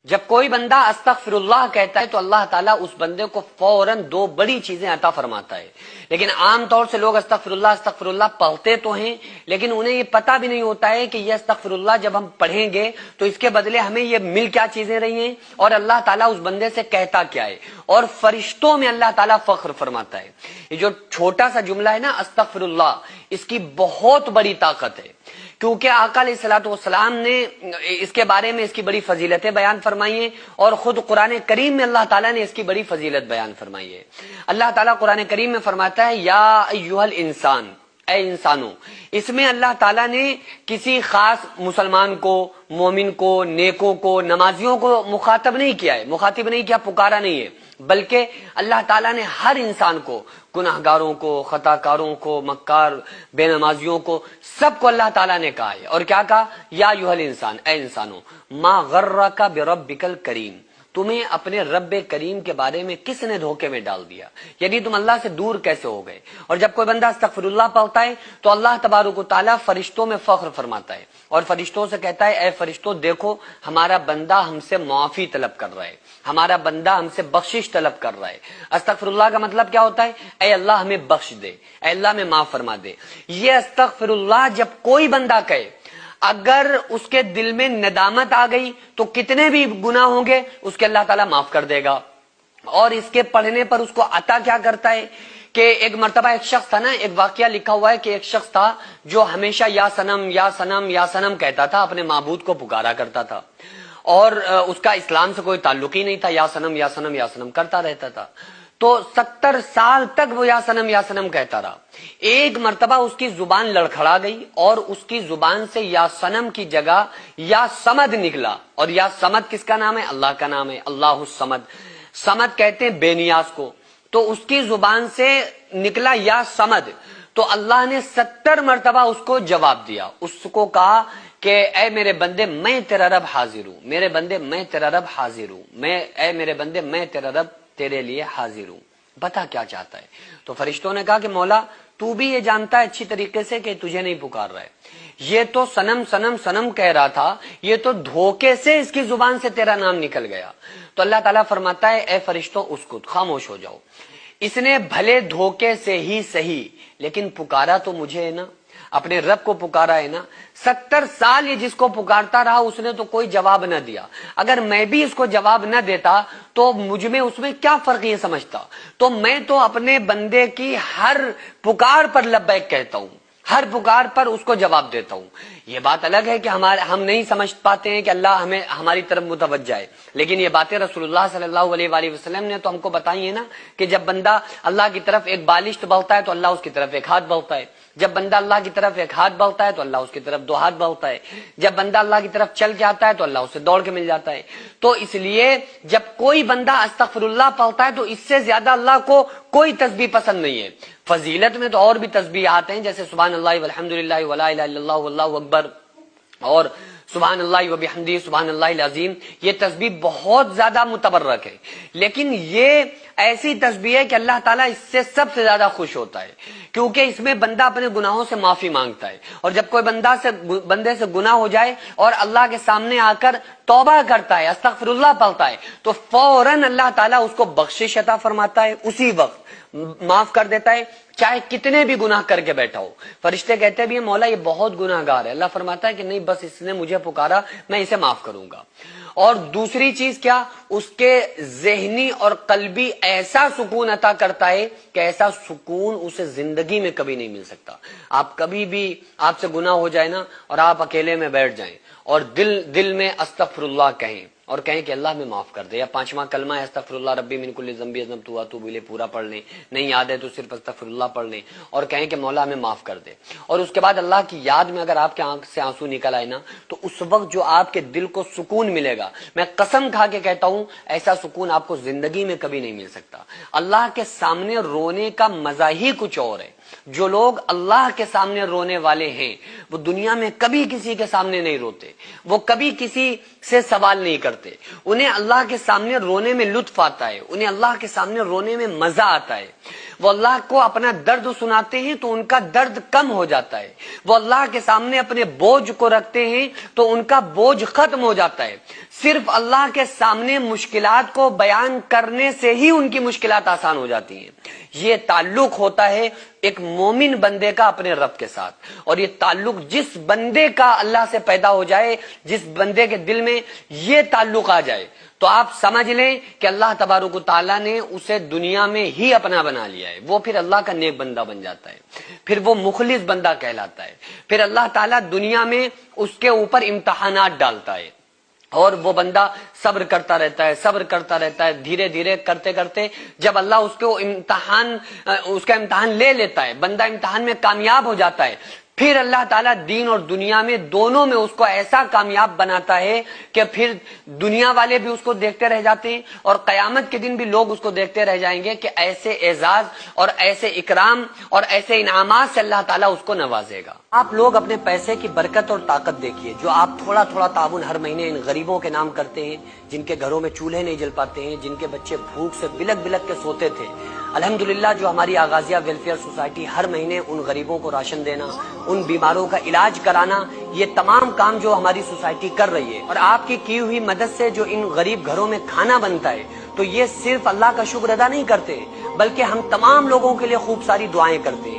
جب کوئی بندہ استغفر اللہ کہتا ہے تو اللہ تعالیٰ اس بندے کو فوراً دو بڑی چیزیں عطا فرماتا ہے. لیکن عام طور سے لوگ استغفر اللہ پڑھتے تو ہیں، لیکن انہیں یہ پتہ بھی نہیں ہوتا ہے کہ یہ استغفر اللہ جب ہم پڑھیں گے تو اس کے بدلے ہمیں یہ مل کیا چیزیں رہی ہیں، اور اللہ تعالیٰ اس بندے سے کہتا کیا ہے. اور فرشتوں میں اللہ تعالیٰ فخر فرماتا ہے. یہ جو چھوٹا سا جملہ ہے نا استغفر اللہ، اس کی بہت بڑی طاقت ہے، کیونکہ آقا علیہ الصلوۃ والسلام نے اس کے بارے میں اس کی بڑی فضیلتیں بیان فرمائی ہیں، اور خود قرآن کریم میں اللہ تعالیٰ نے اس کی بڑی فضیلت بیان فرمائی ہے. اللہ تعالیٰ قرآن کریم میں فرماتا ہے یا ایھا الانسان، اے انسانوں. اس میں اللہ تعالیٰ نے کسی خاص مسلمان کو، مومن کو، نیکوں کو، نمازیوں کو مخاطب نہیں کیا، پکارا نہیں ہے، بلکہ اللہ تعالیٰ نے ہر انسان کو، گناہگاروں کو، خطا کاروں کو، مکار بے نمازیوں کو، سب کو اللہ تعالیٰ نے کہا ہے. اور کیا کہا؟ یا ایھا الانسان، اے انسانوں، ما غرک بربک الکریم، تمہیں اپنے رب کریم کے بارے میں کس نے دھوکے میں ڈال دیا، یعنی تم اللہ سے دور کیسے ہو گئے. اور جب کوئی بندہ استغفر اللہ پڑھتا ہے تو اللہ تبارک و تعالیٰ فرشتوں میں فخر فرماتا ہے، اور فرشتوں سے کہتا ہے اے فرشتوں دیکھو ہمارا بندہ ہم سے معافی طلب کر رہا ہے، ہمارا بندہ ہم سے بخشش طلب کر رہا ہے. استغفر اللہ کا مطلب کیا ہوتا ہے؟ اے اللہ ہمیں بخش دے، اے اللہ ہمیں معاف فرما دے. یہ استغفر اللہ جب کوئی بندہ کہے، اگر اس کے دل میں ندامت آ گئی تو کتنے بھی گناہ ہوں گے اس کے اللہ تعالیٰ معاف کر دے گا. اور اس کے پڑھنے پر اس کو عطا کیا کرتا ہے کہ ایک مرتبہ ایک شخص تھا نا، ایک واقعہ لکھا ہوا ہے کہ ایک شخص تھا جو ہمیشہ یا سنم یا سنم یا سنم کہتا تھا، اپنے معبود کو پکارا کرتا تھا، اور اس کا اسلام سے کوئی تعلق ہی نہیں تھا، یا سنم یا سنم یا سنم کرتا رہتا تھا. تو 70 سال تک وہ یا سنم کہتا رہا. ایک مرتبہ اس کی زبان لڑکھڑا گئی اور اس کی زبان سے یا سنم کی جگہ یا سمد نکلا. اور یا سمد کس کا نام ہے؟ اللہ کا نام ہے، اللہ الصمد. سمد کہتے ہیں بے نیاز کو. تو اس کی زبان سے نکلا یا سمد، تو اللہ نے 70 مرتبہ اس کو جواب دیا. اس کو کہا کہ اے میرے بندے میں تیرا رب حاضر ہوں، میرے بندے میں تیرا رب حاضر ہوں، اے میرے بندے میں تیرا رب تیرے لیے حاضر ہوں، بتا کیا چاہتا ہے. تو فرشتوں نے کہا کہ مولا تو بھی یہ جانتا ہے اچھی طریقے سے کہ تجھے نہیں پکار رہا ہے، یہ تو سنم سنم سنم کہہ رہا تھا، یہ تو دھوکے سے اس کی زبان سے تیرا نام نکل گیا. تو اللہ تعالیٰ فرماتا ہے اے فرشتوں اسکت، خاموش ہو جاؤ. اس نے بھلے دھوکے سے ہی صحیح لیکن پکارا تو مجھے ہے نا، اپنے رب کو پکارا ہے نا. 70 سال یہ جس کو پکارتا رہا اس نے تو کوئی جواب نہ دیا. اگر میں بھی اس کو جواب نہ دیتا تو مجھ میں اس میں کیا فرق یہ سمجھتا. تو میں تو اپنے بندے کی ہر پکار پر لبیک کہتا ہوں، ہر پکار پر اس کو جواب دیتا ہوں. یہ بات الگ ہے کہ ہم نہیں سمجھ پاتے ہیں کہ اللہ ہمیں ہماری طرف متوجہ ہے، لیکن یہ باتیں رسول اللہ صلی اللہ علیہ وآلہ وسلم نے تو ہم کو بتائی ہیں نا کہ جب بندہ اللہ کی طرف ایک بالشت بڑھتا ہے تو اللہ اس کی طرف ایک ہاتھ بڑھتا ہے، جب بندہ اللہ کی طرف ایک ہاتھ بڑھتا ہے تو اللہ اس کی طرف 2 ہاتھ بڑھتا ہے، جب بندہ اللہ کی طرف چل کے آتا ہے تو اللہ اسے دوڑ کے مل جاتا ہے. تو اس لیے جب کوئی بندہ استغفر اللہ پڑھتا ہے تو اس سے زیادہ اللہ کو کوئی تسبیح پسند نہیں ہے. فضیلت میں تو اور بھی تسبیحات ہیں، جیسے سبحان اللہ والحمدللہ ولا الہ الا اللہ واللہ اکبر اور سبحان اللہ وبحمدہ سبحان اللہ العظیم. یہ تسبیح بہت زیادہ متبرک ہے، لیکن یہ ایسی تسبیح ہے کہ اللہ تعالیٰ اس سے سب سے زیادہ خوش ہوتا ہے، کیونکہ اس میں بندہ اپنے گناہوں سے معافی مانگتا ہے. اور جب کوئی بندے سے گناہ ہو جائے اور اللہ کے سامنے آ کر توبہ کرتا ہے، استغفر اللہ پڑھتا ہے، تو فوراً اللہ تعالیٰ اس کو بخشش عطا فرماتا ہے، اسی وقت معاف کر دیتا ہے، چاہے کتنے بھی گناہ کر کے بیٹھا ہو. فرشتے کہتے بھی ہیں مولا یہ بہت گناہ گار ہے، اللہ فرماتا ہے کہ نہیں، بس اس نے مجھے پکارا میں اسے معاف کروں گا. اور دوسری چیز کیا، اس کے ذہنی اور قلبی ایسا سکون عطا کرتا ہے کہ ایسا سکون اسے زندگی میں کبھی نہیں مل سکتا. آپ کبھی بھی آپ سے گناہ ہو جائے نا اور آپ اکیلے میں بیٹھ جائیں اور دل میں استغفر اللہ کہیں اور کہیں کہ اللہ میں معاف کر دے، یا 5واں کلمہ ہے استغفر اللہ ربی من کل ذنب اذنبت واتوب الیہ پورا پڑھ لیں، نہیں یاد ہے تو صرف استغفر اللہ پڑھ لیں اور کہیں کہ مولا ہمیں معاف کر دے. اور اس کے بعد اللہ کی یاد میں اگر آپ کے آنکھ سے آنسو نکل آئے نا تو اس وقت جو آپ کے دل کو سکون ملے گا، میں قسم کھا کے کہتا ہوں ایسا سکون آپ کو زندگی میں کبھی نہیں مل سکتا. اللہ کے سامنے رونے کا مزہ ہی کچھ اور ہے. جو لوگ اللہ کے سامنے رونے والے ہیں وہ دنیا میں کبھی کسی کے سامنے نہیں روتے، وہ کبھی کسی سے سوال نہیں کرتے. انہیں اللہ کے سامنے رونے میں لطف آتا ہے، انہیں اللہ کے سامنے رونے میں مزہ آتا ہے. وہ اللہ کو اپنا درد سناتے ہیں تو ان کا درد کم ہو جاتا ہے. وہ اللہ کے سامنے اپنے بوجھ کو رکھتے ہیں تو ان کا بوجھ ختم ہو جاتا ہے. صرف اللہ کے سامنے مشکلات کو بیان کرنے سے ہی ان کی مشکلات آسان ہو جاتی ہیں۔ یہ تعلق ہوتا ہے ایک مومن بندے کا اپنے رب کے ساتھ، اور یہ تعلق جس بندے کا اللہ سے پیدا ہو جائے، جس بندے کے دل میں یہ تعلق آ جائے، تو آپ سمجھ لیں کہ اللہ تبارک و تعالیٰ نے اسے دنیا میں ہی اپنا بنا لیا ہے۔ وہ پھر اللہ کا نیک بندہ بن جاتا ہے، پھر وہ مخلص بندہ کہلاتا ہے۔ پھر اللہ تعالیٰ دنیا میں اس کے اوپر امتحانات ڈالتا ہے، اور وہ بندہ صبر کرتا رہتا ہے، صبر کرتا رہتا ہے، دھیرے دھیرے کرتے کرتے جب اللہ اس کا امتحان لے لیتا ہے، بندہ امتحان میں کامیاب ہو جاتا ہے، پھر اللہ تعالیٰ دین اور دنیا میں دونوں میں اس کو ایسا کامیاب بناتا ہے کہ پھر دنیا والے بھی اس کو دیکھتے رہ جاتے ہیں، اور قیامت کے دن بھی لوگ اس کو دیکھتے رہ جائیں گے کہ ایسے اعزاز اور ایسے اکرام اور ایسے انعامات سے اللہ تعالیٰ اس کو نوازے گا۔ آپ لوگ اپنے پیسے کی برکت اور طاقت دیکھیے، جو آپ تھوڑا تھوڑا تعاون ہر مہینے ان غریبوں کے نام کرتے ہیں، جن کے گھروں میں چولہے نہیں جل پاتے ہیں، جن کے بچے بھوک سے بلک بلک کے سوتے تھے۔ الحمدللہ جو ہماری آغازیہ ویلفیئر سوسائٹی ہر مہینے ان غریبوں کو راشن دینا، ان بیماروں کا علاج کرانا، یہ تمام کام جو ہماری سوسائٹی کر رہی ہے، اور آپ کی ہوئی مدد سے جو ان غریب گھروں میں کھانا بنتا ہے، تو یہ صرف اللہ کا شکر ادا نہیں کرتے، بلکہ ہم تمام لوگوں کے لیے خوب ساری دعائیں کرتے ہیں۔